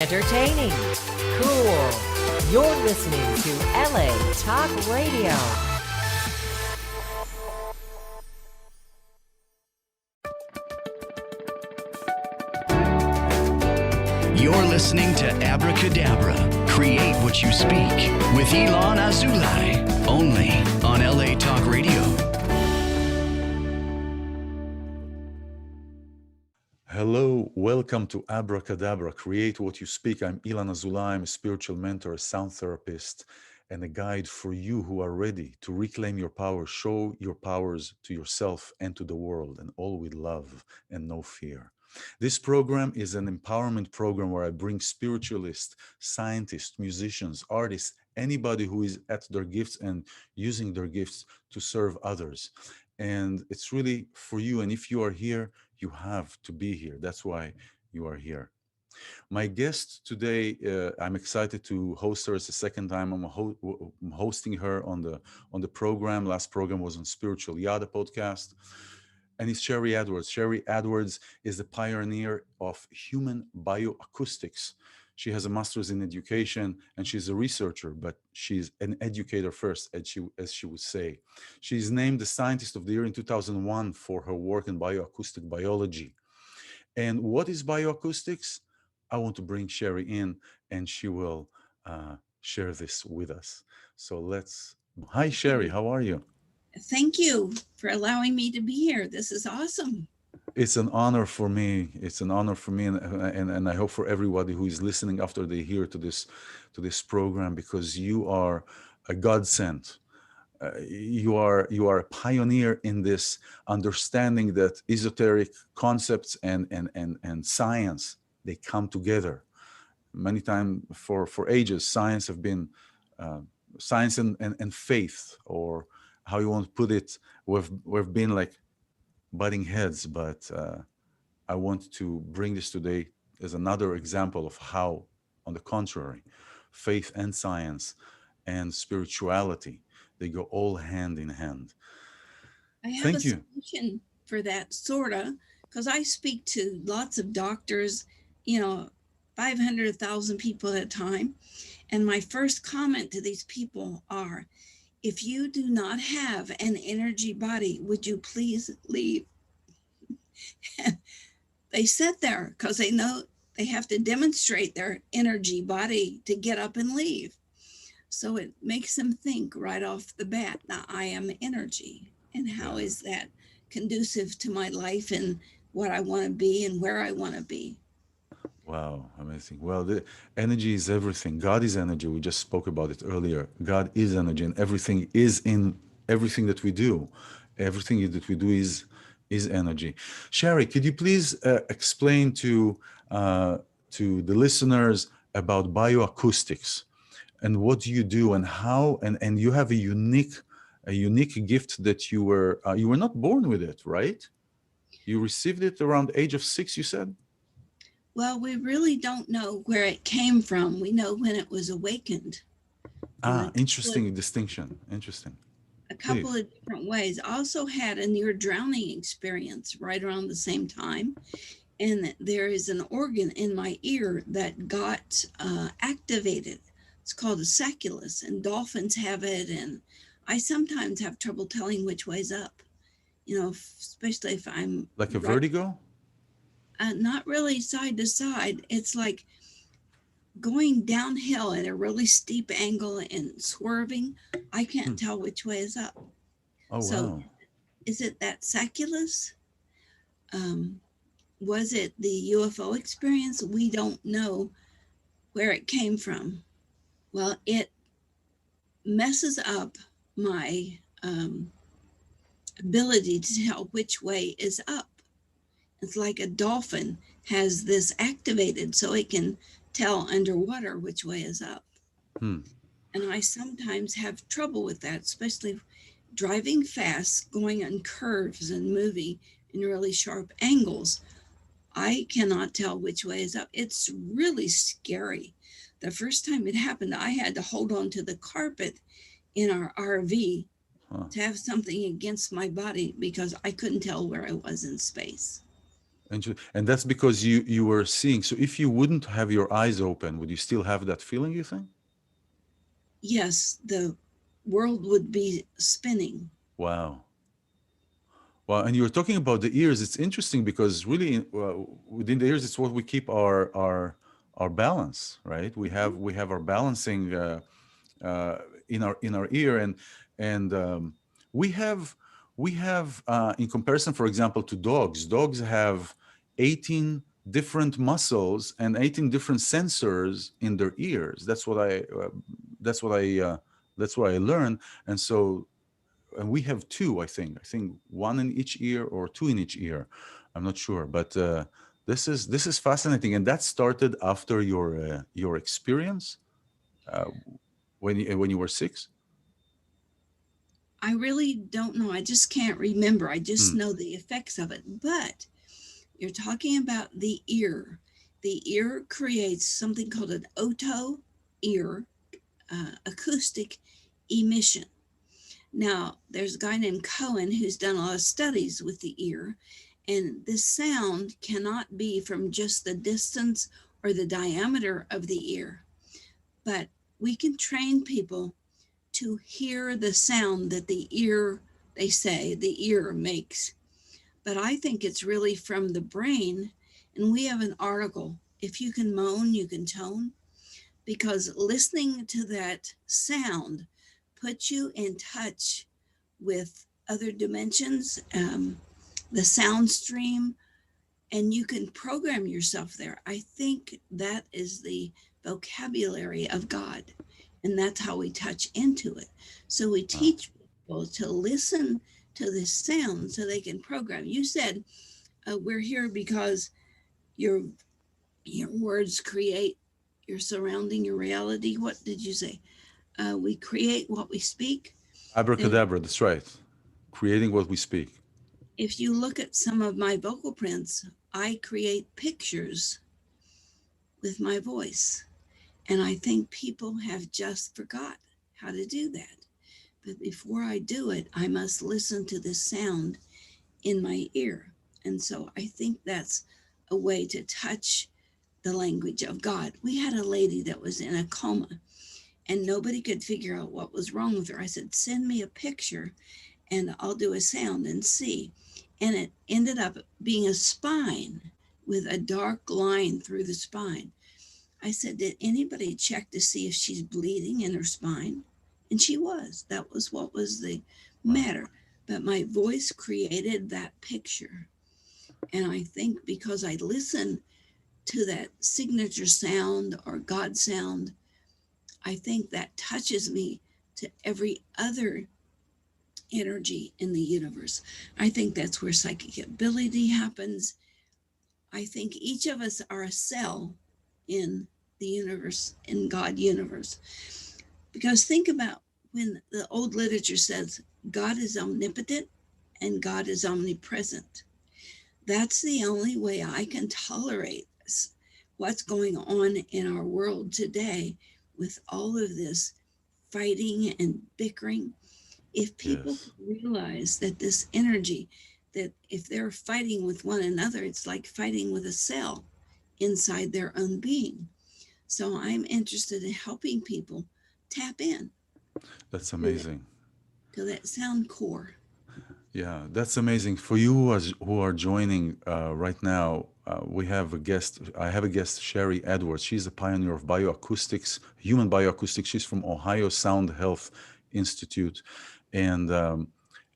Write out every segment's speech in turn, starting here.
Entertaining, cool. You're listening to LA Talk Radio. You're listening to Abracadabra, Create What You Speak, with iLan Azoulai, only on LA Talk Radio. Hello, welcome to Abracadabra, Create What You Speak. I'm iLan Azoulai. I'm a spiritual mentor, a sound therapist, and a guide for you who are ready to reclaim your power, show your powers to yourself and to the world, and all with love and no fear. This program is an empowerment program where I bring spiritualists, scientists, musicians, artists, anybody who is at their gifts and using their gifts to serve others. And it's really for you. And if you are here, you have to be here. That's why you are here. My guest today, I'm excited to host her. It's the second time I'm hosting her on the program. Last program was on Spiritual Yada podcast. And it's Sharry Edwards. Sharry Edwards is the pioneer of human bioacoustics. She has a master's in education and she's a researcher, but she's an educator first, as she would say. She's named the Scientist of the Year in 2001 for her work in bioacoustic biology. And what is bioacoustics? I want to bring Sharry in and she will share this with us. So hi Sharry, how are you? Thank you for allowing me to be here. This is awesome. It's an honor for me. It's an honor for me, and I hope for everybody who is listening after they hear to this program, because you are a godsend. You are a pioneer in this understanding that esoteric concepts and science, they come together. Many times for ages, science have been science and faith, or how you want to put it, we've been like butting heads, but I want to bring this today as another example of how, on the contrary, faith and science and spirituality, they go all hand in hand. I have a solution for that, sorta, because I speak to lots of doctors, 500,000 people at a time. And my first comment to these people are, if you do not have an energy body, would you please leave? They sit there because they know they have to demonstrate their energy body to get up and leave. So it makes them think right off the bat, now I am energy. And how is that conducive to my life and what I want to be and where I want to be? Wow, amazing. Well, the energy is everything. God is energy. We just spoke about it earlier. God is energy, and everything is in everything that we do. Everything that we do is energy. Sharry, could you please explain to the listeners about bioacoustics and what you do and how? And you have a unique gift that you were not born with it, right? You received it around the age of 6, you said. Well, we really don't know where it came from. We know when it was awakened. Interesting distinction. Interesting. A couple of different ways. I also had a near drowning experience right around the same time. And there is an organ in my ear that got activated. It's called a sacculus, and dolphins have it. And I sometimes have trouble telling which way's up, especially if I'm... Like a vertigo? Not really side to side. It's like going downhill at a really steep angle and swerving. I can't tell which way is up. Oh, so wow. Is it that sacculus? Was it the UFO experience? We don't know where it came from. Well, it messes up my ability to tell which way is up. It's like a dolphin has this activated so it can tell underwater which way is up. And I sometimes have trouble with that, especially driving fast, going on curves and moving in really sharp angles. I cannot tell which way is up. It's really scary. The first time it happened, I had to hold on to the carpet in our RV to have something against my body because I couldn't tell where I was in space. And that's because you were seeing. So if you wouldn't have your eyes open, would you still have that feeling, you think? Yes, the world would be spinning. Wow. Well, and you were talking about the ears. It's interesting because really, within the ears, it's what we keep our balance, right? We have our balancing uh, in our ear, and we have in comparison, for example, to dogs. Dogs have 18 different muscles and 18 different sensors in their ears. That's what I learned, and so. And we have two, I think one in each ear or two in each ear. I'm not sure, but this is fascinating, and that started after your experience uh, when you were 6. I really don't know. I just can't remember. I just Hmm. know the effects of it. But you're talking about the ear. The ear creates something called an oto ear acoustic emission. Now, there's a guy named Cohen who's done a lot of studies with the ear, and this sound cannot be from just the distance or the diameter of the ear, but we can train people to hear the sound that the ear, they say, the ear makes. But I think it's really from the brain, and we have an article, If You Can Moan, You Can Tone, because listening to that sound puts you in touch with other dimensions, the sound stream, and you can program yourself there. I think that is the vocabulary of God, and that's how we touch into it. So we Wow. teach people to listen to this sound so they can program. You said we're here because your words create your surrounding, your reality. What did you say? We create what we speak. And Abracadabra, that's right. Creating what we speak. if you look at some of my vocal prints, I create pictures with my voice. And I think people have just forgot how to do that. But before I do it, I must listen to this sound in my ear. And so I think that's a way to touch the language of God. We had a lady that was in a coma and nobody could figure out what was wrong with her. I said, send me a picture and I'll do a sound and see. And it ended up being a spine with a dark line through the spine. I said, did anybody check to see if she's bleeding in her spine? And she was. That was what was the Wow. matter. But my voice created that picture. And I think because I listen to that signature sound or God sound, I think that touches me to every other energy in the universe. I think that's where psychic ability happens. I think each of us are a cell in the universe, in God universe. Because think about when the old literature says God is omnipotent and God is omnipresent. That's the only way I can tolerate what's going on in our world today with all of this fighting and bickering. If people Yes. realize that this energy, that if they're fighting with one another, it's like fighting with a cell inside their own being. So I'm interested in helping people tap in That's to that, amazing. sound core. Yeah, that's amazing. For you who are joining right now, we have a guest. I have a guest, Sharry Edwards. She's a pioneer of bioacoustics, human bioacoustics. She's from Ohio SoundHealth Institute, and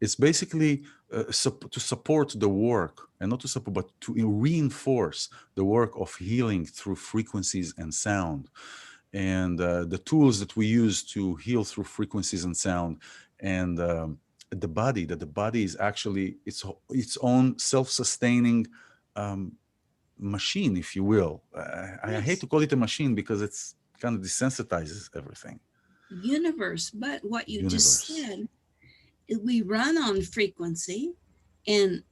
it's basically to support the work, and not to support, but to reinforce the work of healing through frequencies and sound, and the tools that we use to heal through frequencies and sound, and the body is actually its own self-sustaining um, machine, if you will. I hate Yes, to call it a machine because it's kind of desensitizes everything. universe. But what you just Universe. said, we run on frequency, and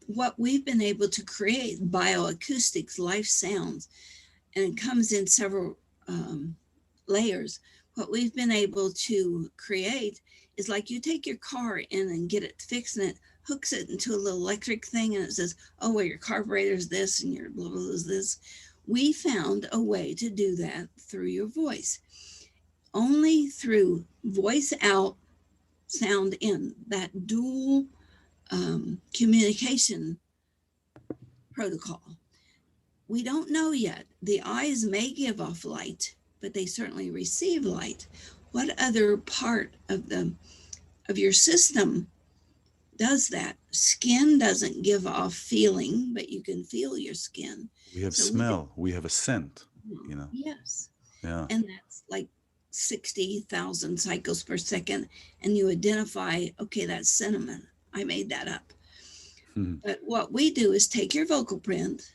what we've been able to create bioacoustics, life sounds, and it comes in several layers. What we've been able to create is like you take your car in and get it fixed and it hooks it into a little electric thing, and it says, oh, well, your carburetor is this and your blah, blah, blah is this. We found a way to do that through your voice. Only through voice out, sound in, that dual communication protocol. We don't know yet. The eyes may give off light, but they certainly receive light. What other part of your system does that? Skin doesn't give off feeling, but you can feel your skin. We have smell. We have a scent, you know. Yes. Yeah. And that's like 60,000 cycles per second. And you identify, okay, that's cinnamon. I made that up. But what we do is take your vocal print,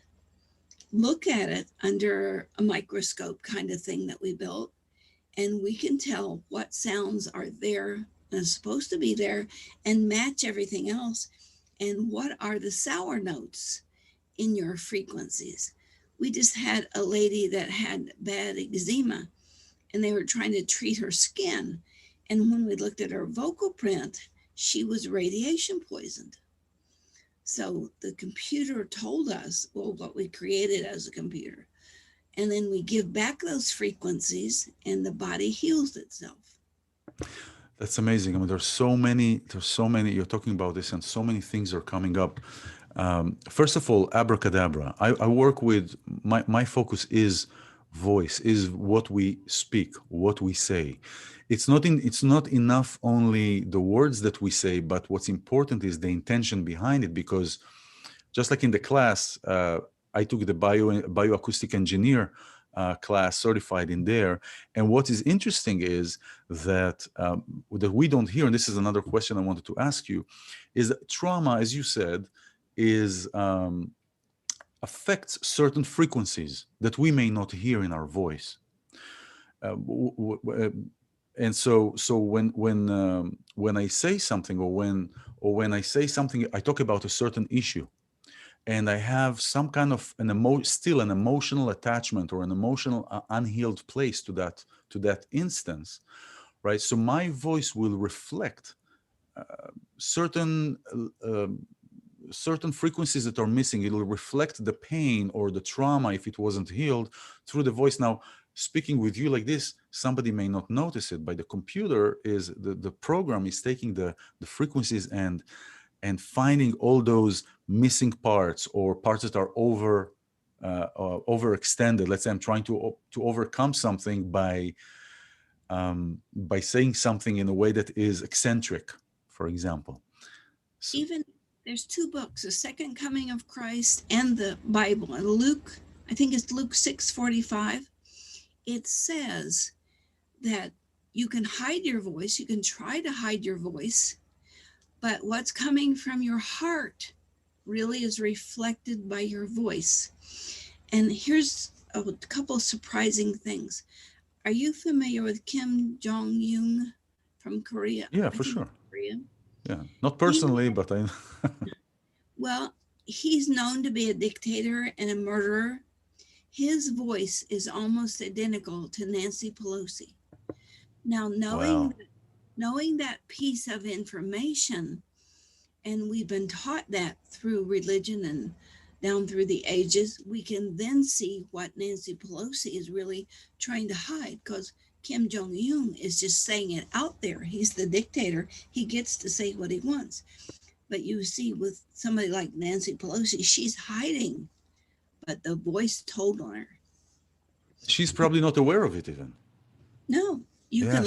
look at it under a microscope kind of thing that we built, and we can tell what sounds are there and are supposed to be there and match everything else. And what are the sour notes in your frequencies? We just had a lady that had bad eczema, and they were trying to treat her skin. And when we looked at her vocal print, she was radiation poisoned. So the computer told us, well, what we created as a computer. And then we give back those frequencies and the body heals itself. That's amazing. I mean, there's so many, you're talking about this and so many things are coming up. First of all, Abracadabra. I work with, my focus is voice, is what we speak, what we say. It's not enough only the words that we say, but what's important is the intention behind it. Because just like in the class, I took the BioAcoustics Engineer class, certified in there. And what is interesting is that that we don't hear, and this is another question I wanted to ask you, is that trauma, as you said, is affects certain frequencies that we may not hear in our voice. And so when I say something, or when I say something, I talk about a certain issue, and I have some kind of an emotional attachment or an emotional unhealed place to that instance, right? So my voice will reflect certain frequencies that are missing. It will reflect the pain or the trauma, if it wasn't healed, through the voice. Now, speaking with you like this, somebody may not notice it, but the computer is, the program is taking the frequencies and finding all those missing parts, or parts that are overextended. Let's say I'm trying to overcome something by saying something in a way that is eccentric, for example. So, even there's two books, The Second Coming of Christ and the Bible. And Luke, I think it's Luke 6:45. It says that you can hide your voice, you can try to hide your voice, but what's coming from your heart really is reflected by your voice. And here's a couple surprising things. Are you familiar with Kim Jong-un from Korea? yeah, for sure. Korea. Yeah, not personally, but I. Well, he's known to be a dictator and a murderer. His voice is almost identical to Nancy Pelosi. Now, knowing that piece of information, and we've been taught that through religion and down through the ages, we can then see what Nancy Pelosi is really trying to hide, because Kim Jong-un is just saying it out there. He's the dictator. He gets to say what he wants. But you see with somebody like Nancy Pelosi, she's hiding, but the voice told on her. She's probably not aware of it even. No, you can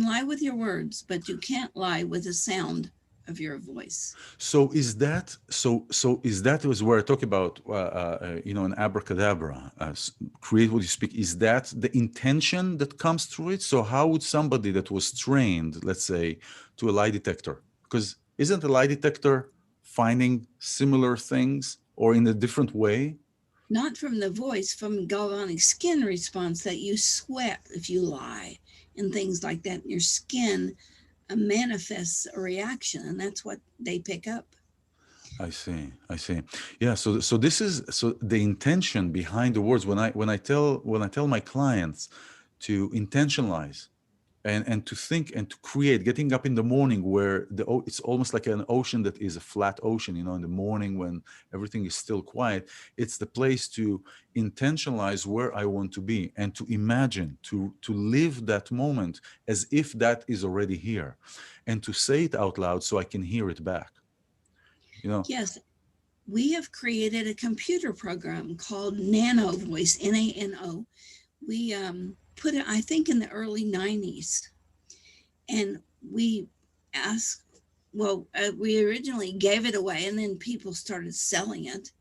lie with your words, but you can't lie with the sound of your voice. So is that is where I talk about an abracadabra, create what you speak? Is that the intention that comes through it? So how would somebody that was trained, let's say, to a lie detector, because isn't a lie detector finding similar things or in a different way? Not from the voice, from galvanic skin response, that you sweat if you lie and things like that. Your skin manifests a reaction, and that's what they pick up. I see. Yeah. So this is the intention behind the words. When I tell my clients to intentionalize, and to think and to create, getting up in the morning where it's almost like an ocean that is a flat ocean, you know, in the morning when everything is still quiet. It's the place to intentionalize where I want to be and to imagine, to live that moment as if that is already here, and to say it out loud so I can hear it back, you know. Yes, we have created a computer program called Nano Voice, Nano. We put it, I think, in the early 90s. And we asked, well, we originally gave it away and then people started selling it.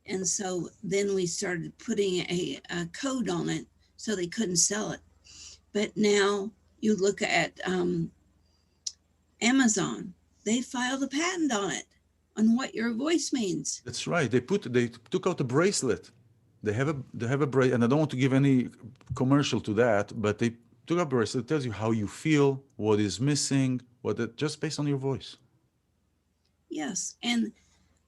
And so then we started putting a code on it so they couldn't sell it. But now you look at Amazon, they filed a patent on it, on what your voice means. That's right. They took out a bracelet. They have a bracelet, and I don't want to give any commercial to that, but they took out a bracelet that tells you how you feel, what is missing, just based on your voice. Yes, and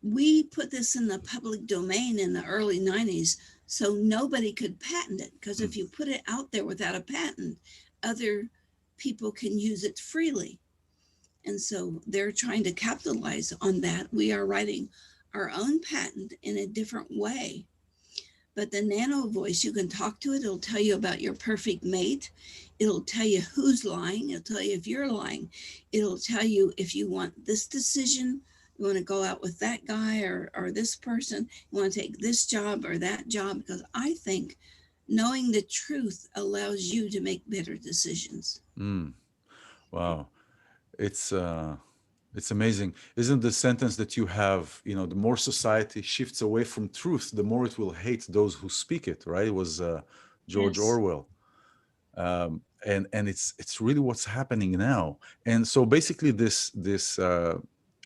we put this in the public domain in the early 90s, so nobody could patent it, because if you put it out there without a patent, other people can use it freely. And so they're trying to capitalize on that. We are writing our own patent in a different way. But the Nano Voice, you can talk to it. It'll tell you about your perfect mate. It'll tell you who's lying. It'll tell you if you're lying. It'll tell you if you want this decision, you want to go out with that guy or this person, you want to take this job or that job. Because I think knowing the truth allows you to make better decisions. Wow. It's amazing. Isn't the sentence that you have, you know, the more society shifts away from truth, the more it will hate those who speak it, right? It was George Yes. Orwell. And it's really what's happening now. And so basically this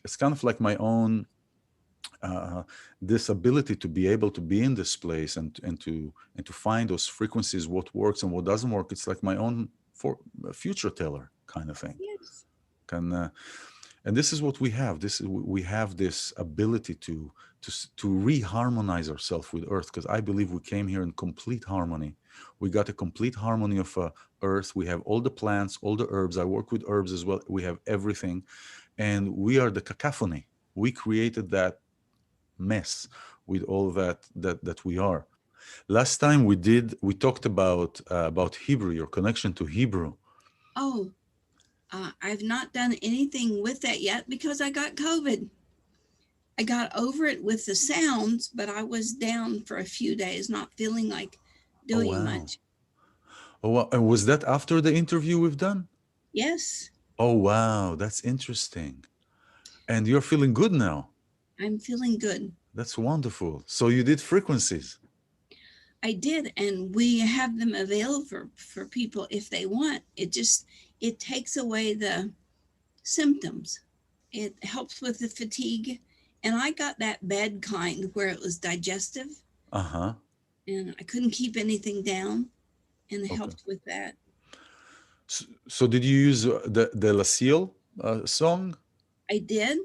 it's kind of like my own this ability to be able to be in this place and to find those frequencies, what works and what doesn't work. It's like my own future teller kind of thing. Yes. And this is what we have. We have this ability to reharmonize ourselves with Earth, because I believe we came here in complete harmony. We got a complete harmony of Earth. We have all the plants, all the herbs. I work with herbs as well. We have everything, and we are the cacophony. We created that mess with all that we are. Last time we talked about Hebrew, your connection to Hebrew. Oh. I've not done anything with that yet because I got COVID. I got over it with the sounds, but I was down for a few days, not feeling like doing much. Oh, wow. And was that after the interview we've done? Yes. Oh, wow. That's interesting. And you're feeling good now? I'm feeling good. That's wonderful. So you did frequencies? I did, and we have them available for people if they want. It takes away the symptoms. It helps with the fatigue. And I got that bad kind where it was digestive. Uh-huh. And I couldn't keep anything down, and it helped with that. So did you use the Laciel song? I did.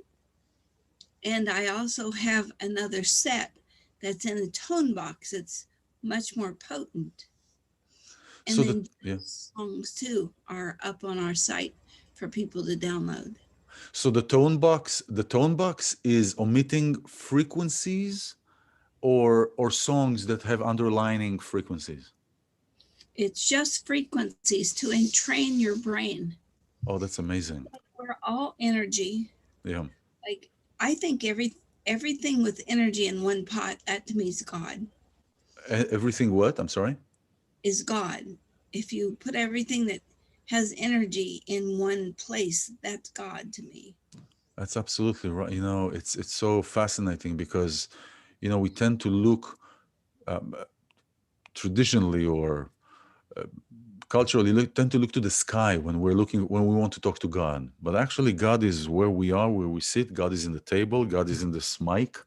And I also have another set that's in a tone box. It's much more potent. And so then songs too are up on our site for people to download. So the tone box is omitting frequencies or songs that have underlining frequencies? It's just frequencies to entrain your brain. Oh, that's amazing. We're all energy. Yeah. Like, I think everything with energy in one pot, that to me is God. Everything what? I'm sorry? Is God. If you put everything that has energy in one place, that's God to me. That's absolutely right. You know, it's so fascinating because, you know, we tend to look traditionally or culturally tend to look to the sky when we want to talk to God. But actually, God is where we are, where we sit. God is in the table. God is in this mic.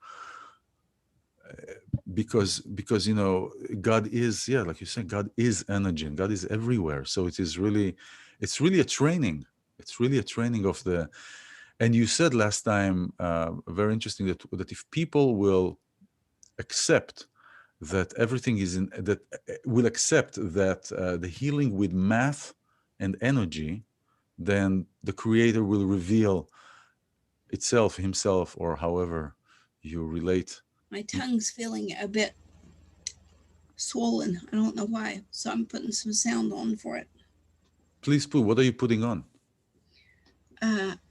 Because you know, God is, like you said, God is energy and God is everywhere. So it's really a training. It's really a training of the. And you said last time, very interesting, that if people will accept that everything is will accept that the healing with math and energy, then the creator will reveal itself, himself, or however you relate. My tongue's feeling a bit swollen. I don't know why. So I'm putting some sound on for it. Please put, what are you putting on?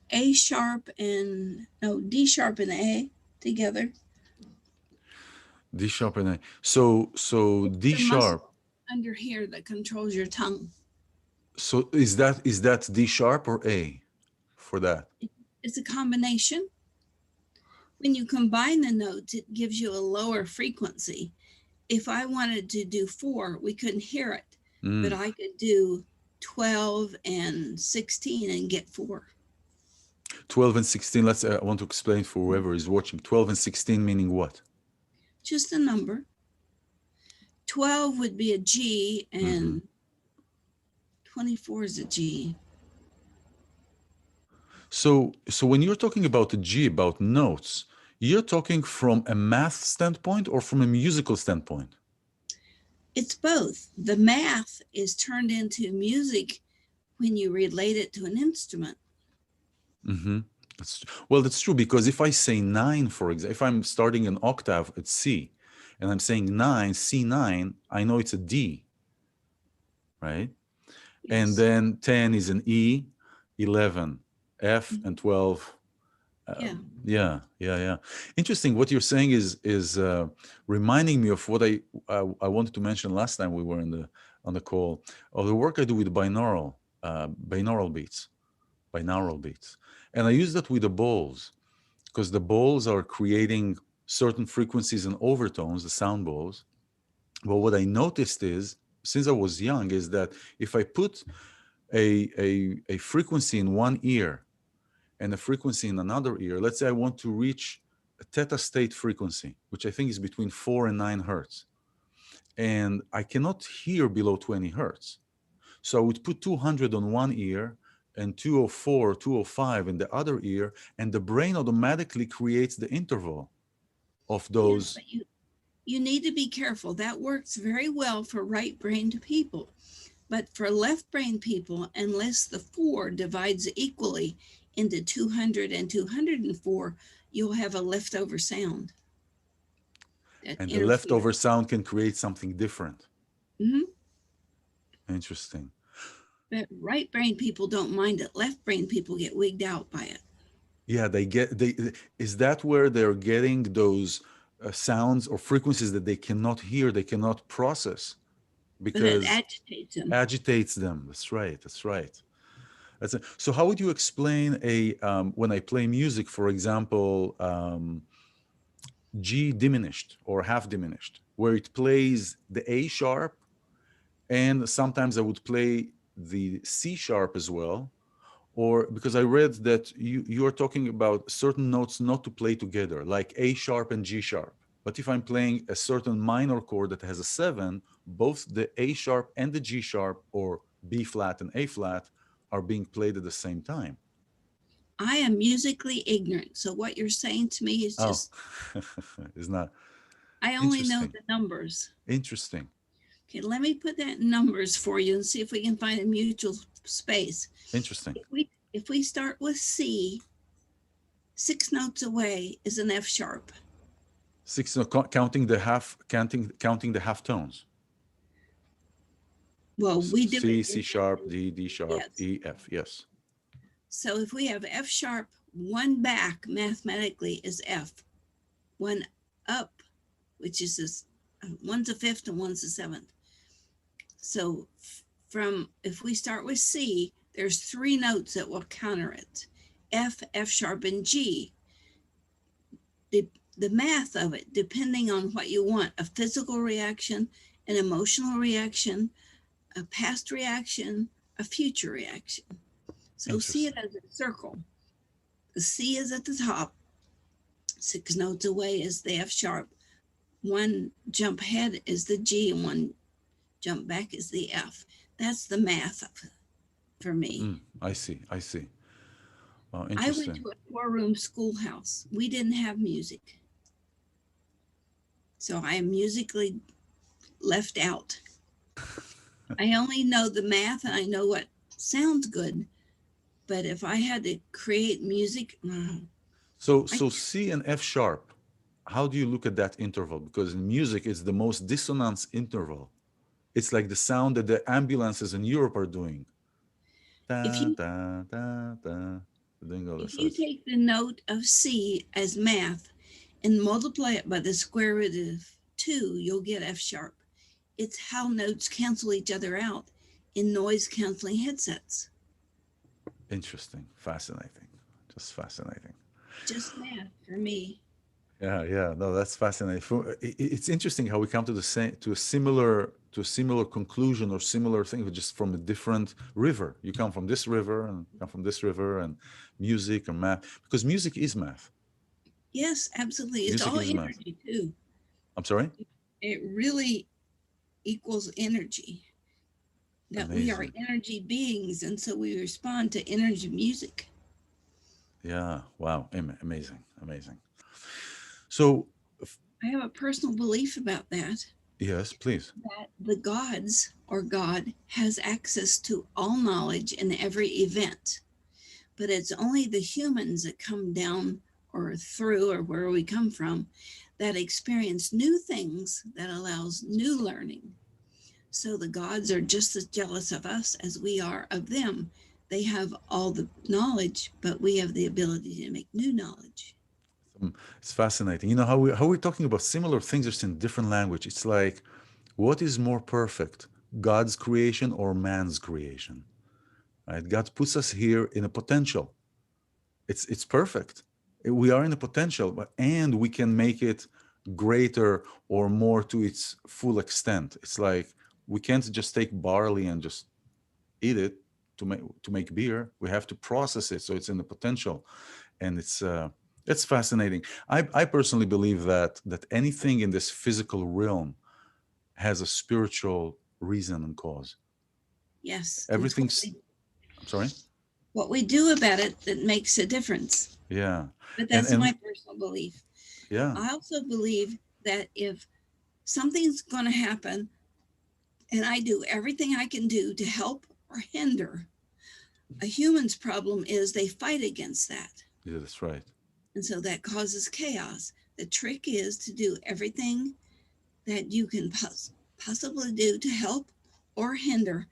D sharp and A together. D sharp and A. So It's D the sharp. muscle under here that controls your tongue. So is that D sharp or A for that? It's a combination. When you combine the notes, it gives you a lower frequency. If I wanted to do 4, we couldn't hear it, but I could do 12 and 16 and get 4. 12 and 16, I want to explain for whoever is watching. 12 and 16 meaning what? Just a number. 12 would be a G and 24 is a G. So when you're talking about a G, about notes, you're talking from a math standpoint or from a musical standpoint? It's both. The math is turned into music when you relate it to an instrument. That's true, because if I say 9, for example, if I'm starting an octave at C and I'm saying 9, C9, I know it's a D, right? Yes. And then 10 is an E, 11, F, and 12. Yeah. Interesting. What you're saying is reminding me of what I wanted to mention last time we were on the call, of the work I do with binaural beats. And I use that with the bowls, because the bowls are creating certain frequencies and overtones, the sound bowls. But what I noticed is, since I was young, is that if I put a frequency in one ear and a frequency in another ear, let's say I want to reach a theta state frequency, which I think is between 4 and 9 hertz, and I cannot hear below 20 hertz. So I would put 200 on one ear and 204, 205 in the other ear, and the brain automatically creates the interval of those. Yes, but you need to be careful. That works very well for right-brained people. But for left-brained people, unless the 4 divides equally into 200 and 204, you'll have a leftover sound. And the leftover sound can create something different. Interesting. But right-brained people don't mind it. Left-brained people get wigged out by it. Yeah, is that where they're getting those sounds or frequencies that they cannot hear, they cannot process? Because it agitates them. That's right. So how would you explain when I play music, for example, G diminished or half diminished, where it plays the A sharp, and sometimes I would play the C sharp as well, or because I read that you are talking about certain notes not to play together, like A sharp and G sharp. But if I'm playing a certain minor chord that has a 7, both the A sharp and the G sharp, or B flat and A flat, are being played at the same time. I am musically ignorant. So what you're saying to me is just... Is not... I only know the numbers. Interesting. Okay, let me put that in numbers for you and see if we can find a mutual space. Interesting. If we start with C, 6 notes away is an F sharp. 6, counting the half tones. Well, we do C sharp, D sharp, yes. E, F, yes. So if we have F sharp, 1 back mathematically is F. 1 up, which is this, one's a 5th and one's a 7th. So if we start with C, there's 3 notes that will counter it. F, F sharp, and G. The math of it, depending on what you want, a physical reaction, an emotional reaction, a past reaction, a future reaction. So see it as a circle. The C is at the top. 6 notes away is the F sharp. 1 jump ahead is the G, and 1 jump back is the F. That's the math for me. I see. Well, I went to a 4-room schoolhouse. We didn't have music. So I am musically left out. I only know the math, and I know what sounds good, but if I had to create music, So I C and F sharp, how do you look at that interval? Because in music, it's the most dissonance interval. It's like the sound that the ambulances in Europe are doing. if Da, you da, da, da. Doing all this. if So you it's, take the note of C as math and multiply it by the square root of 2, you'll get F sharp. It's how notes cancel each other out in noise canceling headsets. interesting, fascinating, just fascinating. Just math for me. Yeah, no, that's fascinating. It's interesting how we come to the same, to a similar conclusion or similar thing, but just from a different river. You come from this river and come from this river, and music and math, because music is math. Yes, absolutely. It's Music all is math. energy too. I'm sorry? It really equals energy. That we are Amazing. energy beings, and so we respond to energy music. Yeah, wow, amazing, amazing. So, I have a personal belief about that. yes, please. That the gods or God has access to all knowledge in every event, but it's only the humans that come down or through or where we come from that experience new things that allows new learning. So the gods are just as jealous of us as we are of them. They have all the knowledge, but we have the ability to make new knowledge. It's fascinating. You know how we're talking about similar things just in different language. It's like, what is more perfect, God's creation or man's creation? Right? God puts us here in a potential. It's perfect. We are in a potential, and we can make it greater or more to its full extent. It's like we can't just take barley and just eat it to make beer. We have to process it so it's in the potential, and it's fascinating. I personally believe that anything in this physical realm has a spiritual reason and cause. Yes, it's Everything's. I'm sorry. what we do about it that makes a difference. Yeah, But and that's my personal belief. yeah, I also believe that if something's going to happen and I do everything I can do to help or hinder, a human's problem is they fight against that. yeah, that's right. And so that causes chaos. The trick is to do everything that you can possibly do to help or hinder,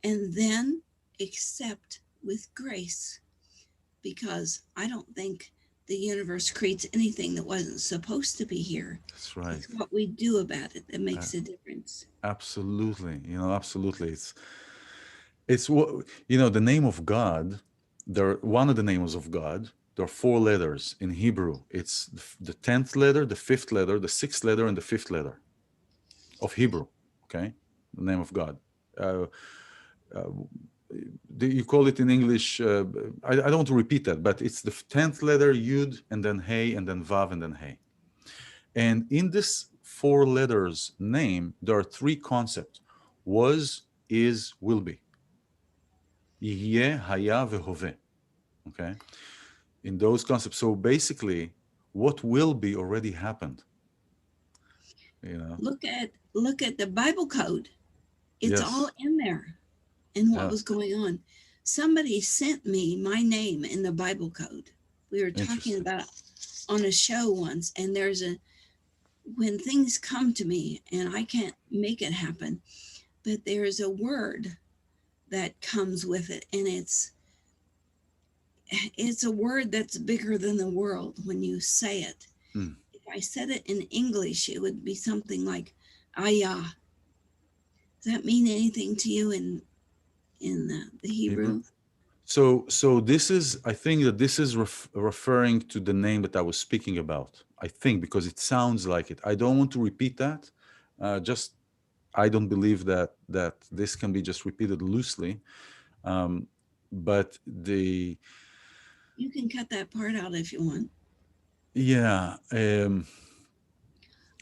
and then accept with grace. Because I don't think the universe creates anything that wasn't supposed to be here. That's right. It's what we do about it that makes a difference. Absolutely. Absolutely. It's what the name of God. One of the names of God. There are 4 letters in Hebrew. It's the 10th letter, the 5th letter, the 6th letter, and the 5th letter of Hebrew. Okay, the name of God. You call it in English. I don't want to repeat that, but it's the 10th letter, Yud, and then Hey, and then Vav, and then Hey. And in this 4 letters name, there are 3 concepts: was, is, will be. Yeh, haya, vehoveh. Okay, in those concepts. So basically, what will be already happened. Look at the Bible code. It's Yes. all in there and what Yeah. was going on. Somebody sent me my name in the Bible code. We were talking about on a show once, and when things come to me and I can't make it happen, but there's a word that comes with it, and it's a word that's bigger than the world when you say it. Mm. If I said it in English, it would be something like ayah. Does that mean anything to you in the Hebrew? So this is, I think that this is referring to the name that I was speaking about. I think, because it sounds like it. I don't want to repeat that. I don't believe that this can be just repeated loosely. But You can cut that part out if you want. Yeah.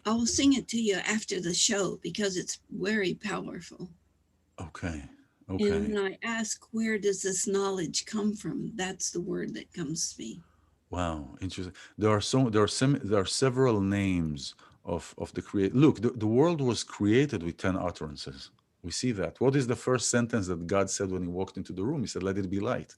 I will sing it to you after the show because it's very powerful. Okay. And when I ask, where does this knowledge come from? That's the word that comes to me. Wow, interesting. There are several names of the create. Look, the world was created with 10 utterances. We see that. What is the first sentence that God said when he walked into the room? He said, let it be light.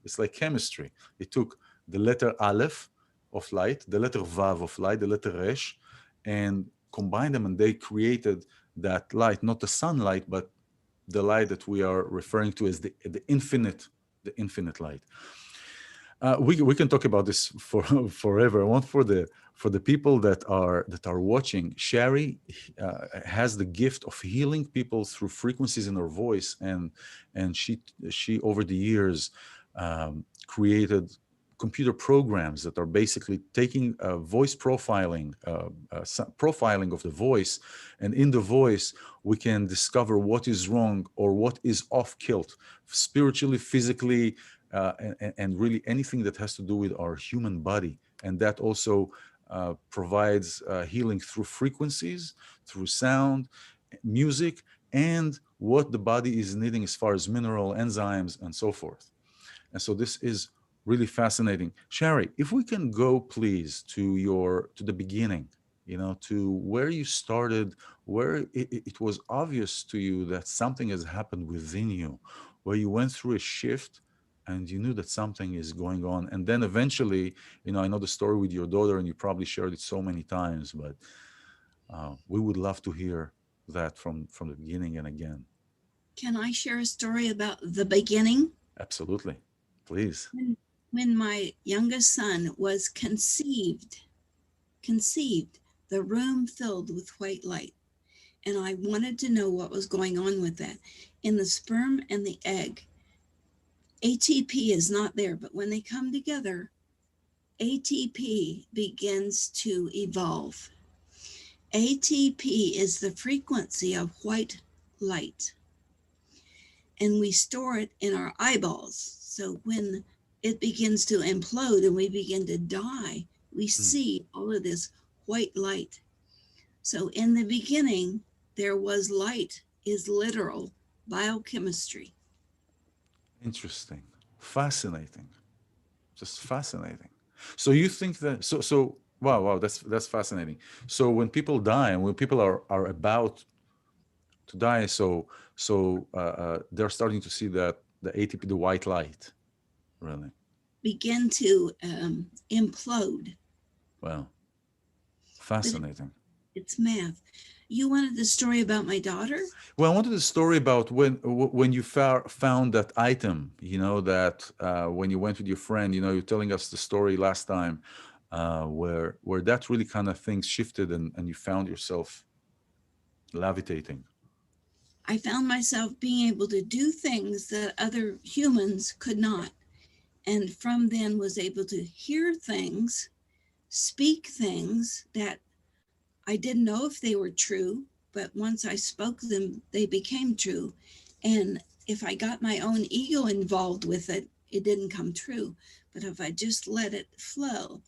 It's like chemistry. He took the letter Aleph of light, the letter Vav of light, the letter Resh, and combined them, and they created that light, not the sunlight, but the light that we are referring to as the infinite light. We can talk about this for forever. I want for the people that are watching, Sharry has the gift of healing people through frequencies in her voice, and she over the years created computer programs that are basically taking voice profiling, profiling of the voice, and in the voice we can discover what is wrong or what is off kilt, spiritually, physically, and really anything that has to do with our human body. And that also provides healing through frequencies, through sound, music, and what the body is needing as far as mineral, enzymes, and so forth. And so this is really fascinating. Sharry, if we can go please to the beginning, to where you started, where it was obvious to you that something has happened within you, where you went through a shift and you knew that something is going on. And then eventually, I know the story with your daughter and you probably shared it so many times, but we would love to hear that from the beginning and again. Can I share a story about the beginning? Absolutely. Please. When my youngest son was conceived, the room filled with white light. And I wanted to know what was going on with that. In the sperm and the egg, ATP is not there, but when they come together, ATP begins to evolve. ATP is the frequency of white light. And we store it in our eyeballs. So when it begins to implode and we begin to die, we see all of this white light. So in the beginning, there was light, is literal biochemistry. Interesting. Fascinating. Just fascinating. So you think that, so wow, that's fascinating. So when people die and when people are about to die, so they're starting to see that the ATP, the white light, really begin to implode. Wow. Fascinating. It's math. You wanted the story about my daughter? Well, I wanted the story about when you found that item, that when you went with your friend, you're telling us the story last time where that really kind of things shifted and you found yourself levitating. I found myself being able to do things that other humans could not. And from then was able to hear things, speak things that I didn't know if they were true, but once I spoke them, they became true. And if I got my own ego involved with it, it didn't come true. But if I just let it flow,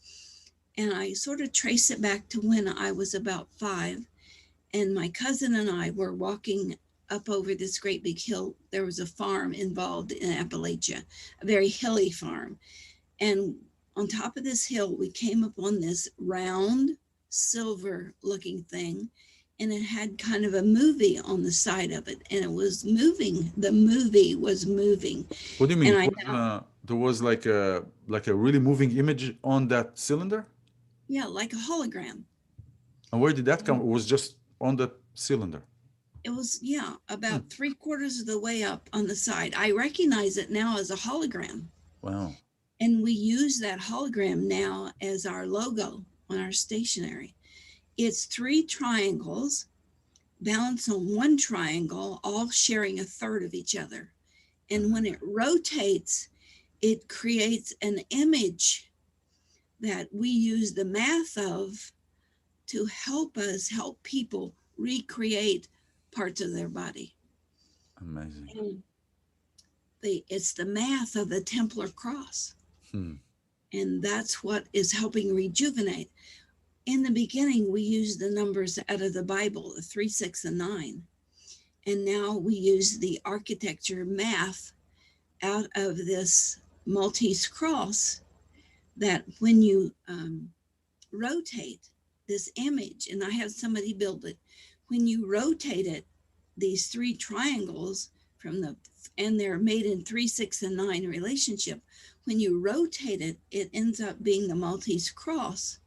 and I sort of trace it back to when I was about 5, and my cousin and I were walking up over this great big hill. There was a farm involved in Appalachia, a very hilly farm. And on top of this hill, we came upon this round, silver looking thing, and it had kind of a movie on the side of it, and it was moving. The movie was moving. What do you mean? There was like a really moving image on that cylinder? Yeah, like a hologram. And where did that come? It was just on the cylinder. It was, about 3/4 of the way up on the side. I recognize it now as a hologram. Wow. And we use that hologram now as our logo on our stationery. It's 3 triangles balanced on one triangle, all sharing a third of each other. And when it rotates, it creates an image that we use the math of to help us help people recreate parts of their body. Amazing. And it's the math of the Templar cross. And that's what is helping rejuvenate. In the beginning, we used the numbers out of the Bible, 3, 6, and 9. And now we use the architecture math out of this Maltese cross that when you rotate this image, and I have somebody build it, when you rotate it, these three triangles and they're made in 3, 6, and 9 relationship. When you rotate it, it ends up being the Maltese cross.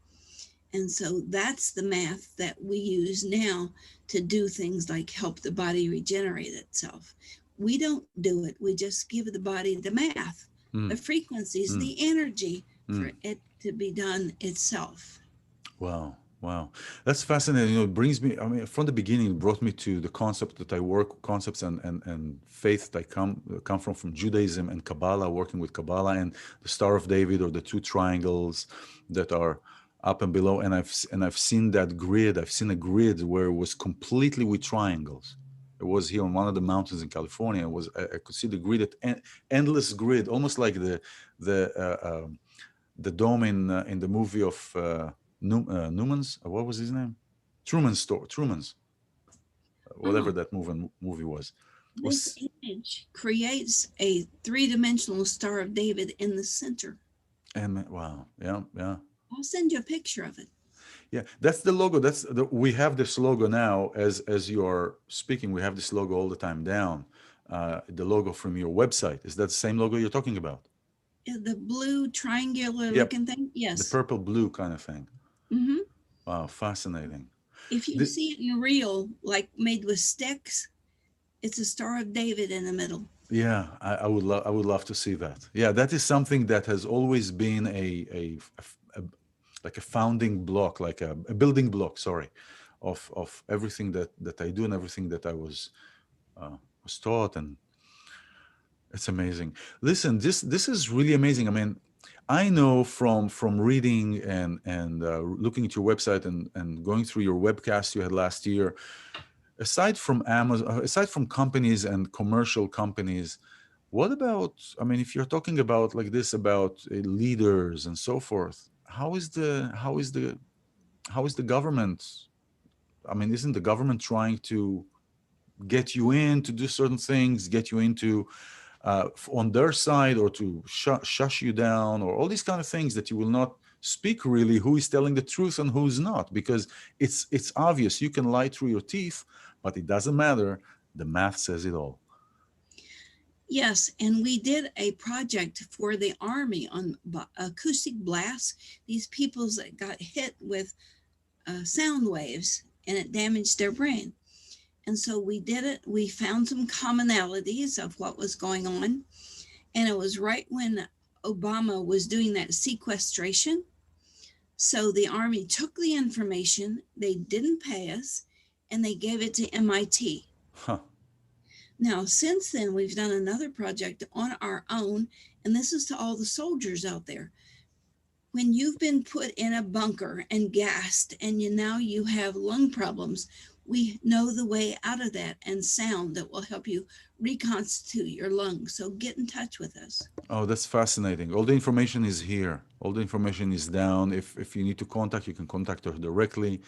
And so that's the math that we use now to do things like help the body regenerate itself. We don't do it. We just give the body the math, the frequencies, the energy for it to be done itself. Wow. Wow. That's fascinating. It brings me, I mean, from the beginning, it brought me to the concept that I work, concepts and faith that come from Judaism and Kabbalah, working with Kabbalah and the Star of David, or the two triangles that are up and below. And I've seen that grid. I've seen a grid where it was completely with triangles. It was here on one of the mountains in California. I could see the grid, endless grid, almost like the dome in the movie of Newman's, what was his name? Truman's, whatever that movie was. This image creates a 3-dimensional Star of David in the center. And wow, yeah. I'll send you a picture of it. Yeah, that's the logo. We have this logo now as you're speaking. We have this logo all the time down. The logo from your website. Is that the same logo you're talking about? The blue triangular looking thing? Yes. The purple blue kind of thing. Mm-hmm. Wow, fascinating. If you see it in real, like made with sticks, it's a Star of David in the middle. Yeah, I would love to see that. Yeah, that is something that has always been like a founding block, like a building block, of everything that I do and everything that I was taught, and it's amazing. Listen, this is really amazing. I mean, I know from reading and looking at your website and going through your webcast you had last year, aside from Amazon, aside from companies and commercial companies, what about, I mean, if you're talking about like this, about leaders and so forth, how is the government? I mean, isn't the government trying to get you in to do certain things, get you into on their side, or to shush you down, or all these kind of things that you will not speak really who is telling the truth and who's not? Because it's obvious you can lie through your teeth, but it doesn't matter. The math says it all. Yes, and we did a project for the Army on acoustic blasts. These people that got hit with sound waves and it damaged their brain. And so we did it. We found some commonalities of what was going on. And it was right when Obama was doing that sequestration. So the Army took the information, they didn't pay us, and they gave it to MIT. Huh. Now, since then, we've done another project on our own, and this is to all the soldiers out there. When you've been put in a bunker and gassed, and now you have lung problems, we know the way out of that and sound that will help you reconstitute your lungs. So get in touch with us. Oh, that's fascinating. All the information is here. All the information is down. If you need to contact, you can contact her directly.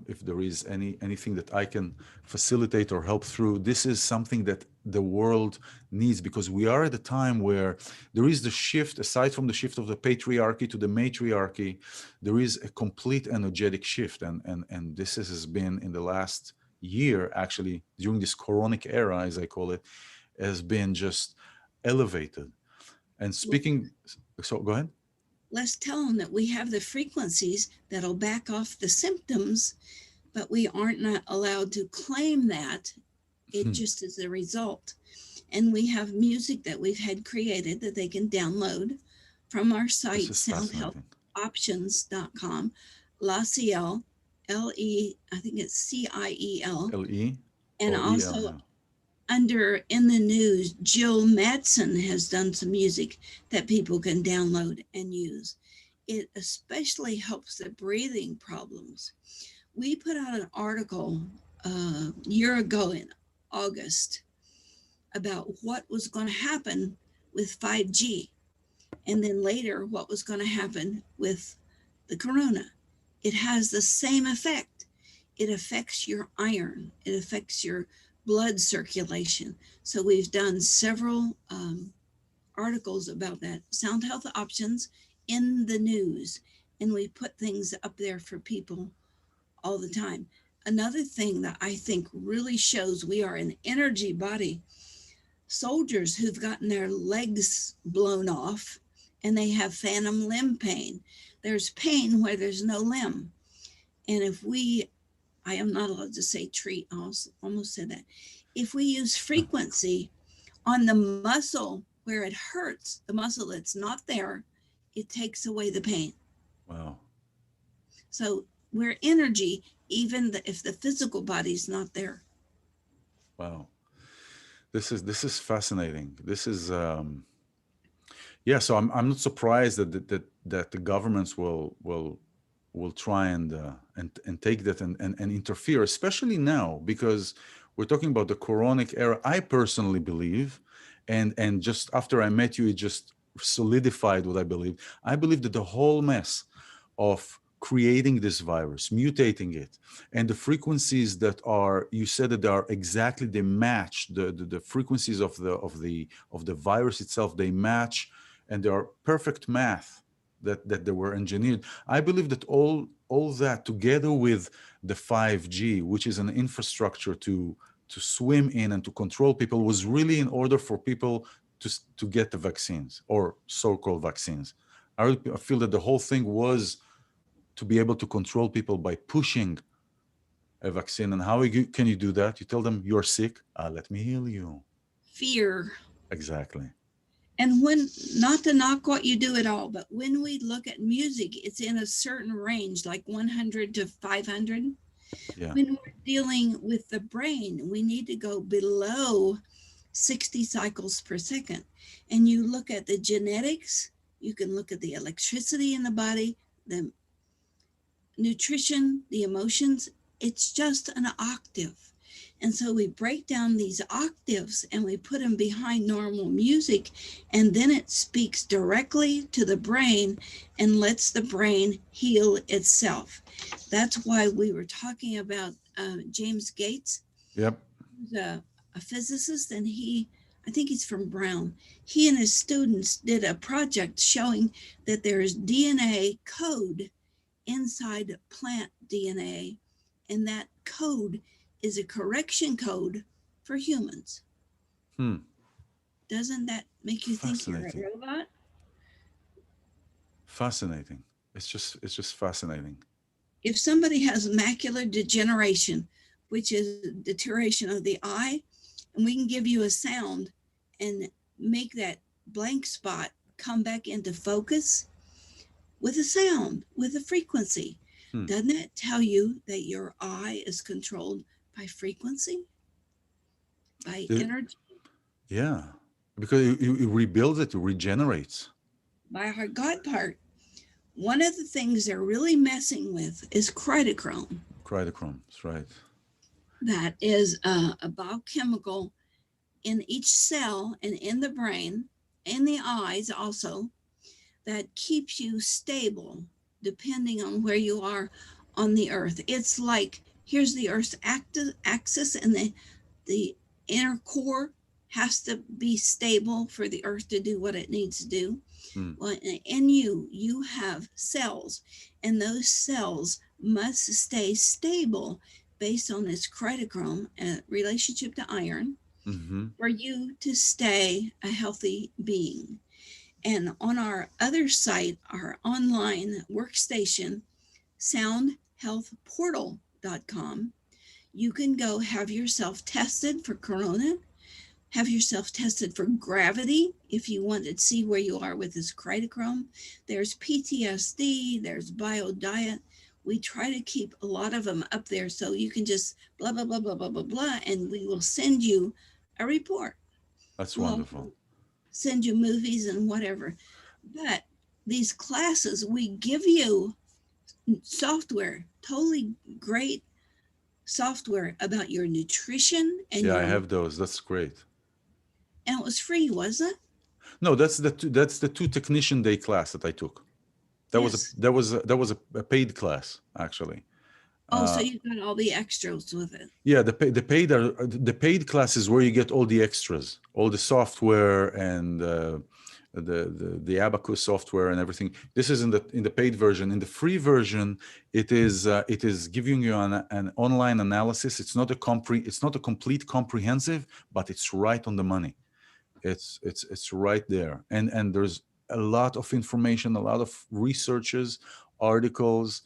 If there is anything that I can facilitate or help through, this is something that the world needs, because we are at a time where there is the shift, aside from the shift of the patriarchy to the matriarchy, there is a complete energetic shift. And this has been in the last year, actually, during this coronic era, as I call it, has been just elevated. And speaking, so go ahead. Let's tell them that we have the frequencies that'll back off the symptoms, but we aren't not allowed to claim that. It just is a result. And we have music that we've had created that they can download from our site, SoundHealthOptions.com, LaCiel, L-E, I think it's C-I-E-L. L-E? And also under In the News, Jill Madsen has done some music that people can download and use. It especially helps the breathing problems. We put out an article a year ago in August about what was going to happen with 5G, and then later what was going to happen with the corona. It has the same effect. It affects your iron. It affects your blood circulation. So we've done several articles about that. Sound Health Options, In the News, and we put things up there for people all the time. another thing that I think really shows we are an energy body. Soldiers who've gotten their legs blown off and they have phantom limb pain. There's pain where there's no limb. And if I am not allowed to say treat, I almost said that. If we use frequency on the muscle where it hurts, the muscle that's not there, it takes away the pain. Wow. So we're energy, even if the physical body's not there. Wow. This is fascinating. This is yeah. So I'm not surprised that the governments will try and take that and interfere, especially now, because we're talking about the Quranic era. I personally believe, and just after I met you, it just solidified what I believe. I believe that the whole mess of creating this virus, mutating it, and the frequencies that are, you said that they are exactly, they match the frequencies of the virus itself, they match, and they are perfect math that they were engineered. I believe that all that, together with the 5G, which is an infrastructure to swim in and to control people, was really in order for people to get the vaccines, or so-called vaccines. I feel that the whole thing was to be able to control people by pushing a vaccine. And how can you do that? You tell them you're sick. Let me heal you. Fear. Exactly. And when, not to knock what you do at all, but when we look at music, it's in a certain range, like 100 to 500. Yeah. When we're dealing with the brain, we need to go below 60 cycles per second. And you look at the genetics, you can look at the electricity in the body, the nutrition, the emotions, it's just an octave. And so we break down these octaves and we put them behind normal music, and then it speaks directly to the brain and lets the brain heal itself. That's why we were talking about James Gates. Yep. He's a physicist, and I think he's from Brown. He and his students did a project showing that there is DNA code inside plant DNA, and that code is a correction code for humans. Doesn't that make you think you're a robot? Fascinating. It's just fascinating. If somebody has macular degeneration, which is deterioration of the eye, and we can give you a sound and make that blank spot come back into focus with a sound, with a frequency. Doesn't that tell you that your eye is controlled by frequency, by energy? Yeah, because it rebuilds it, it regenerates. By our God part. One of the things they're really messing with is critochrome. Critochrome, that's right. That is a biochemical in each cell and in the brain, in the eyes also, that keeps you stable depending on where you are on the earth. It's like, here's the earth's axis, and the inner core has to be stable for the earth to do what it needs to do. Well, in you have cells, and those cells must stay stable based on its critochrome relationship to iron, for you to stay a healthy being. And on our other site, our online workstation, SoundHealthPortal.com, you can go have yourself tested for corona, have yourself tested for gravity if you want to see where you are with this critochrome. There's PTSD, there's biodiet. We try to keep a lot of them up there so you can just blah, blah, blah, blah, blah, blah, blah, and we will send you a report. That's wonderful. Send you movies and whatever. But these classes, we give you software, totally great software about your nutrition. And I have those. That's great. And it was free, wasn't it? No, that's the two technician day class that I took. That was a paid class, actually. So you got all the extras with it. Yeah, the paid class is where you get all the extras, all the software and the Abacus software and everything. This is in the paid version. In the free version, it is giving you an online analysis. It's not a complete comprehensive, but it's right on the money. It's right there, and there's a lot of information, a lot of researches, articles,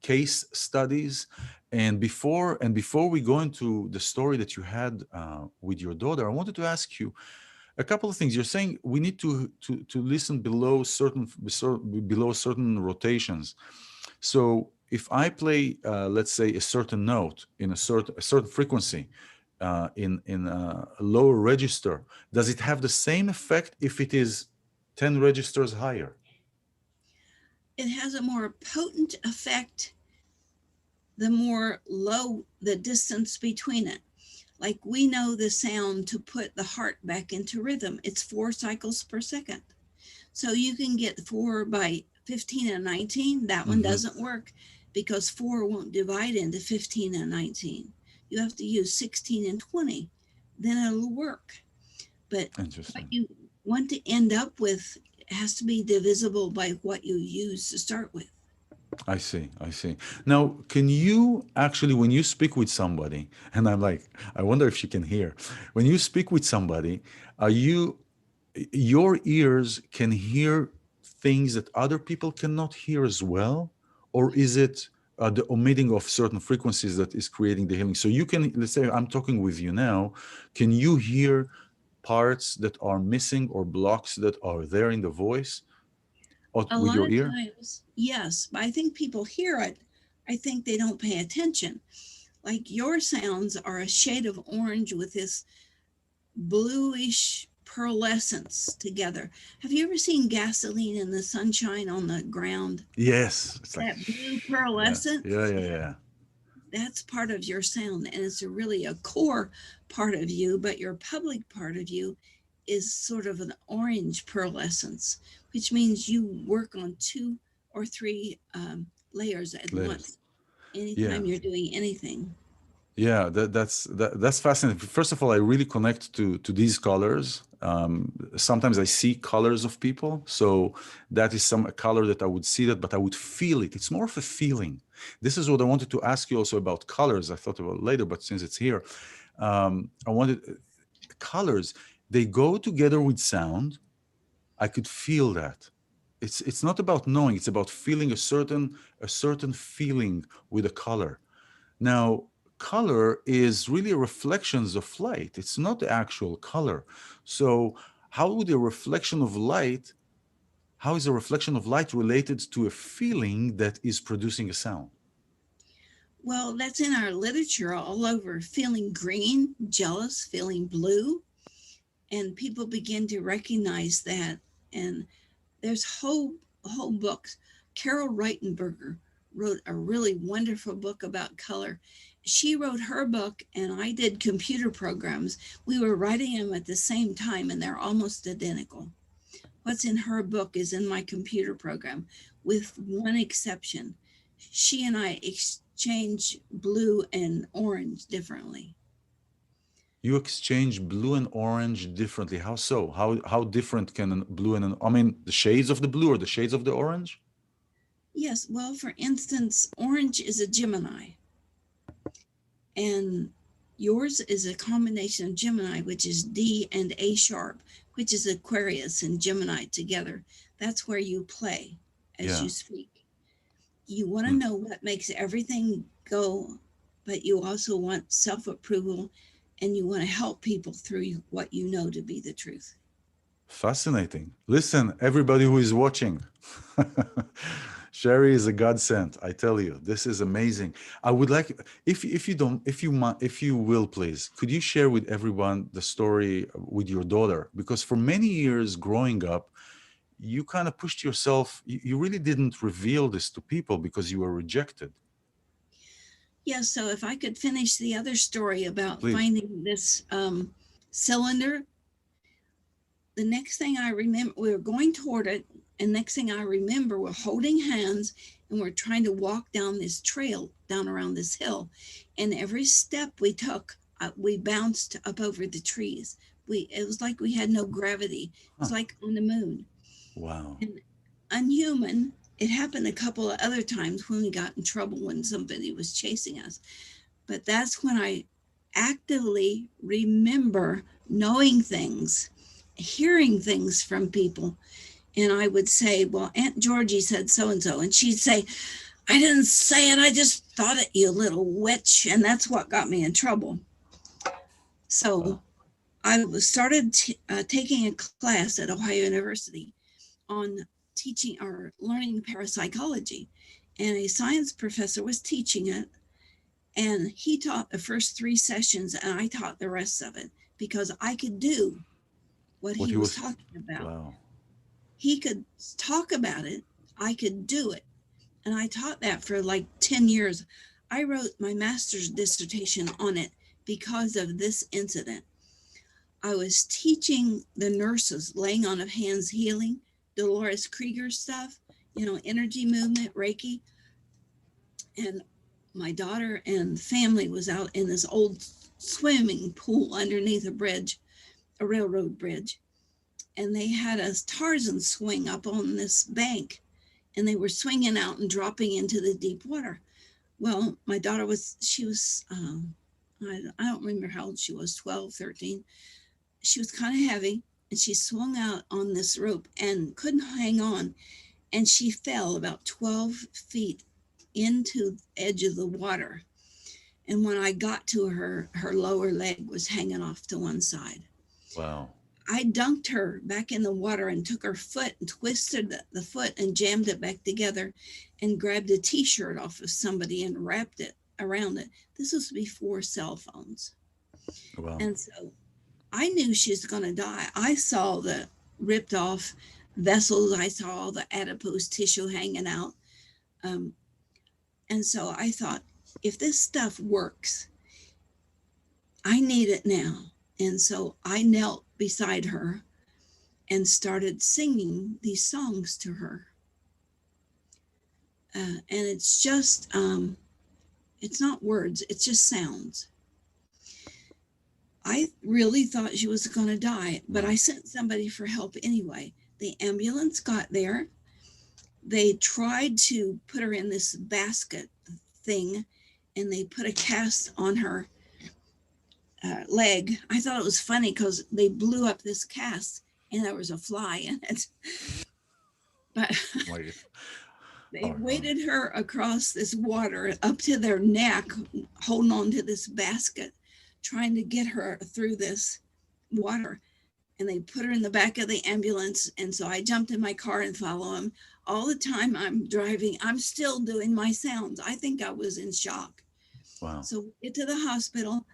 case studies. And before we go into the story that you had with your daughter, I wanted to ask you a couple of things. You're saying we need to listen below certain rotations. So if I play, let's say, a certain note in a certain frequency, in a lower register, does it have the same effect if it is 10 registers higher? It has a more potent effect the more low the distance between it. Like we know the sound to put the heart back into rhythm. It's 4 cycles per second. So you can get 4 by 15 and 19. That one doesn't work because 4 won't divide into 15 and 19. You have to use 16 and 20. Then it'll work. But what you want to end up with has to be divisible by what you use to start with. I see. Now, can you actually, when you speak with somebody, and I'm like, I wonder if she can hear, when you speak with somebody, your ears can hear things that other people cannot hear as well? Or is it the omitting of certain frequencies that is creating the healing? So you can, let's say I'm talking with you now, can you hear parts that are missing or blocks that are there in the voice? A lot of times, yes, but I think people hear it. I think they don't pay attention. Like your sounds are a shade of orange with this bluish pearlescence together. Have you ever seen gasoline in the sunshine on the ground? Yes. It's that blue pearlescence. Yeah. That's part of your sound, and it's really a core part of you, but your public part of you is sort of an orange pearlescence, which means you work on 2 or 3 layers at once anytime you're doing anything. Yeah, that's fascinating. First of all, I really connect to these colors. Sometimes I see colors of people, so that is a color that I would see that, but I would feel it. It's more of a feeling. This is what I wanted to ask you also about colors. I thought about it later, but since it's here, I wanted colors. They go together with sound. I could feel that. It's not about knowing. It's about feeling a certain feeling with a color. Now, color is really reflections of light. It's not the actual color. So how is a reflection of light related to a feeling that is producing a sound? Well, that's in our literature all over. Feeling green, jealous, feeling blue. And people begin to recognize that. And there's whole books. Carol Reitenberger wrote a really wonderful book about color. She wrote her book and I did computer programs. We were writing them at the same time and they're almost identical. What's in her book is in my computer program, with one exception. She and I exchange blue and orange differently. You exchange blue and orange differently. How so? How different can blue and I mean the shades of the blue or the shades of the orange? Yes. Well, for instance, orange is a Gemini. And yours is a combination of Gemini, which is D and A sharp, which is Aquarius and Gemini together. That's where you play as you speak. You want to know what makes everything go, but you also want self-approval and you want to help people through what you know to be the truth. Fascinating. Listen, everybody who is watching, Sharry is a godsend. I tell you, this is amazing. I would like, if you will, please, could you share with everyone the story with your daughter? Because for many years growing up, you kind of pushed yourself. You really didn't reveal this to people because you were rejected. Yeah, so if I could finish the other story about finding this cylinder. The next thing I remember, we were going toward it, and next thing I remember, we're holding hands and we're trying to walk down this trail, down around this hill. And every step we took, we bounced up over the trees. It was like we had no gravity. It was like on the moon. Wow. And unhuman. It happened a couple of other times when we got in trouble when somebody was chasing us. But that's when I actively remember knowing things, hearing things from people. And I would say, well, Aunt Georgie said so-and-so. And she'd say, I didn't say it. I just thought it, you little witch. And that's what got me in trouble. So I started taking a class at Ohio University on teaching or learning parapsychology. And a science professor was teaching it. And he taught the first 3 sessions and I taught the rest of it because I could do what he was talking about. Wow. He could talk about it. I could do it. And I taught that for like 10 years. I wrote my master's dissertation on it because of this incident. I was teaching the nurses laying on of hands healing, Dolores Krieger stuff, energy movement, Reiki. And my daughter and family was out in this old swimming pool underneath a bridge, a railroad bridge. And they had a Tarzan swing up on this bank. And they were swinging out and dropping into the deep water. Well, my daughter I don't remember how old she was, 12, 13. She was kind of heavy and she swung out on this rope and couldn't hang on. And she fell about 12 feet into the edge of the water. And when I got to her, her lower leg was hanging off to one side. Wow. I dunked her back in the water and took her foot and twisted the foot and jammed it back together and grabbed a t-shirt off of somebody and wrapped it around it. This was before cell phones. Wow. And so I knew she was going to die. I saw the ripped off vessels. I saw all the adipose tissue hanging out. And so I thought, if this stuff works, I need it now. And so I knelt beside her and started singing these songs to her. And it's just, it's not words, it's just sounds. I really thought she was going to die, but I sent somebody for help anyway. The ambulance got there. They tried to put her in this basket thing, and they put a cast on her leg. I thought it was funny because they blew up this cast and there was a fly in it. But they waded her across this water up to their neck, holding on to this basket, trying to get her through this water. And they put her in the back of the ambulance. And so I jumped in my car and followed them. All the time I'm driving, I'm still doing my sounds. I think I was in shock. Wow. So we get to the hospital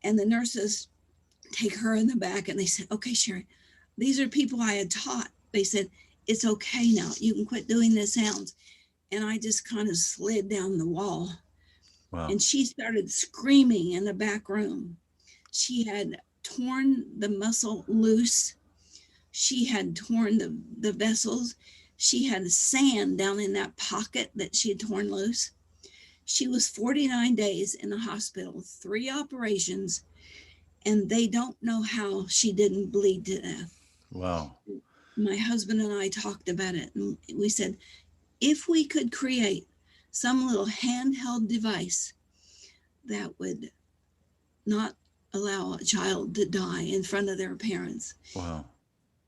and the nurses take her in the back and they said, okay, Sharry, these are people I had taught. They said, it's okay now. You can quit doing the sounds. And I just kind of slid down the wall. Wow. And she started screaming in the back room. She had torn the muscle loose. She had torn the vessels. She had sand down in that pocket that she had torn loose. She was 49 days in the hospital, 3 operations, and they don't know how she didn't bleed to death. Wow. My husband and I talked about it, and we said, if we could create some little handheld device that would not allow a child to die in front of their parents. Wow.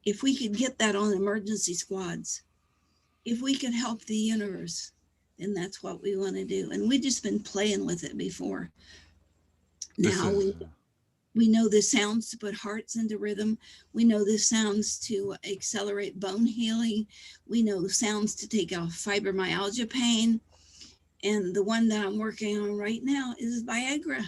If we could get that on emergency squads, if we could help the universe, then that's what we want to do. And we've just been playing with it before. Now we know the sounds to put hearts into rhythm. We know the sounds to accelerate bone healing. We know sounds to take off fibromyalgia pain. And the one that I'm working on right now is Viagra.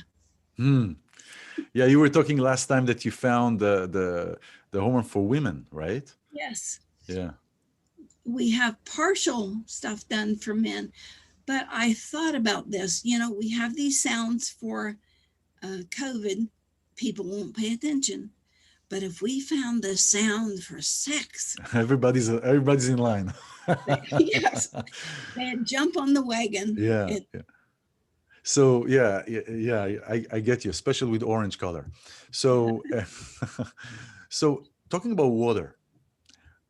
Yeah, you were talking last time that you found the hormone for women, right? Yes. Yeah. We have partial stuff done for men, but I thought about this. We have these sounds for COVID. People won't pay attention, but if we found the sound for sex, everybody's in line. Yes, they'd jump on the wagon. Yeah. So yeah, I get you, especially with orange color. So so talking about water,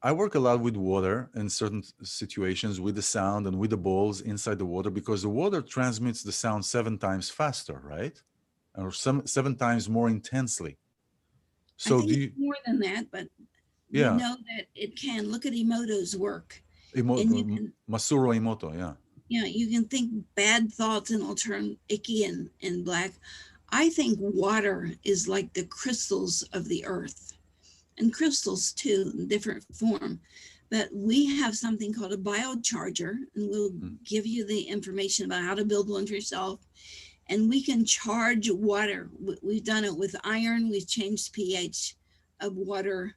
I work a lot with water in certain situations with the sound and with the balls inside the water because the water transmits the sound 7 times faster, right? Or seven times more intensely. I So do think you? it's more than that, but we Yeah, know that it can. Look at Emoto's work, and you can, Masuro Emoto. Yeah, you can think bad thoughts and it'll turn icky and black. I think water is like the crystals of the earth, and crystals too, in different form. But we have something called a biocharger, and we'll give you the information about how to build one for yourself. And we can charge water. We've done it with iron. We've changed pH of water.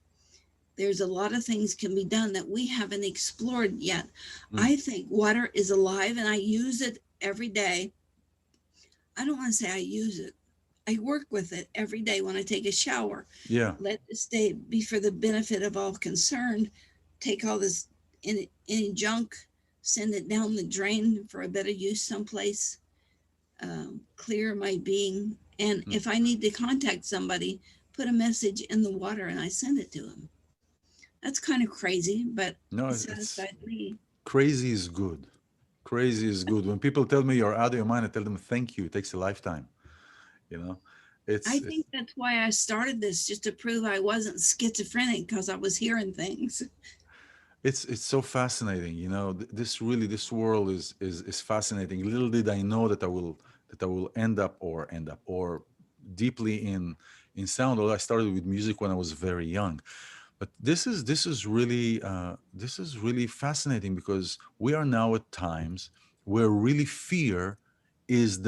There's a lot of things can be done that we haven't explored yet. I think water is alive and I use it every day. I don't want to say I use it. I work with it every day when I take a shower. yeah. Let this day be for the benefit of all concerned. Take all this any junk, send it down the drain for a better use someplace. Clear my being. And if I need to contact somebody, put a message in the water and I send it to them. That's kind of crazy, but No, it it's satisfied me. crazy is good. Crazy is good. When people tell me you're out of your mind, I tell them thank you. It takes a lifetime. You know, I it's think that's why I started this, just to prove I wasn't schizophrenic because I was hearing things. it's so fascinating. You know, this really this world is fascinating. Little did I know that I will end up or deeply in sound. Although I started with music when I was very young. But this is really fascinating because we are now at times where really fear is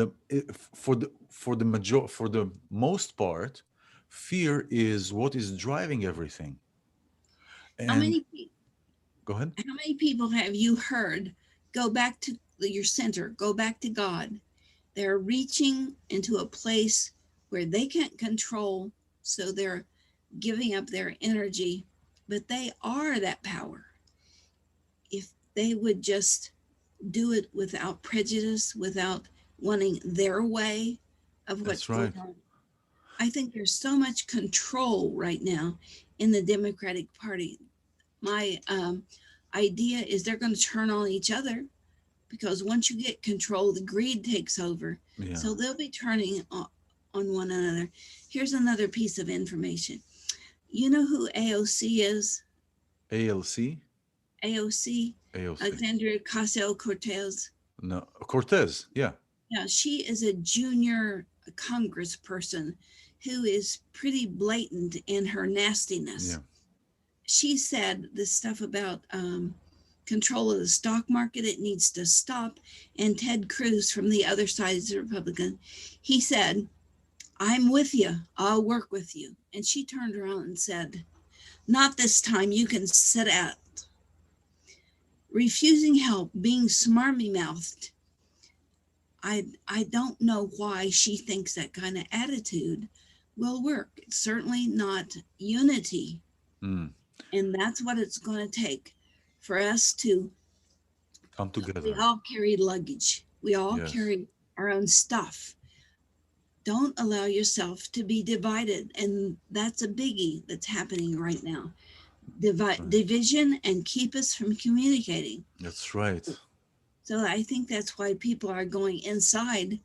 for the most part, fear is what is driving everything. How And many go ahead. how many people have you heard go back to your center, go back to God? They're reaching into a place where they can't control, so they're giving up their energy, but they are that power. If they would just do it without prejudice, without wanting their way of what's That's going right. on. I think there's so much control right now in the Democratic Party. My idea is they're going to turn on each other because once you get control, the greed takes over. Yeah. So they'll be turning on one another. Here's another piece of information. You know who AOC is? ALC, AOC, AOC. Alexandria Ocasio-Cortez. No, Cortez. Yeah. Yeah, she is a junior congressperson who is pretty blatant in her nastiness. Yeah. She said this stuff about control of the stock market, it needs to stop. And Ted Cruz from the other side is a Republican. He said, I'm with you. I'll work with you. And she turned around and said, not this time. You can sit out. Refusing help, being smarmy mouthed. I don't know why she thinks that kind of attitude will work. It's certainly not unity. And that's what it's going to take for us to Come together. We all carry luggage. We all Yes. carry our own stuff. Don't allow yourself to be divided. And that's a biggie that's happening right now. Division and keep us from communicating. That's right. So I think that's why people are going inside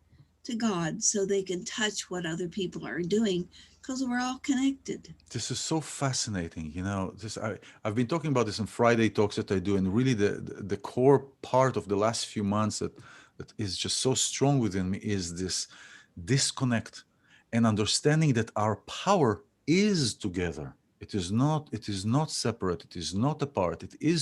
to God so they can touch what other people are doing because we're all connected. This is so fascinating. You know, I've been talking about this in Friday talks that I do, and really the core part of the last few months that is just so strong within me is this disconnect and understanding that our power is together. It is not separate. It is not apart. It is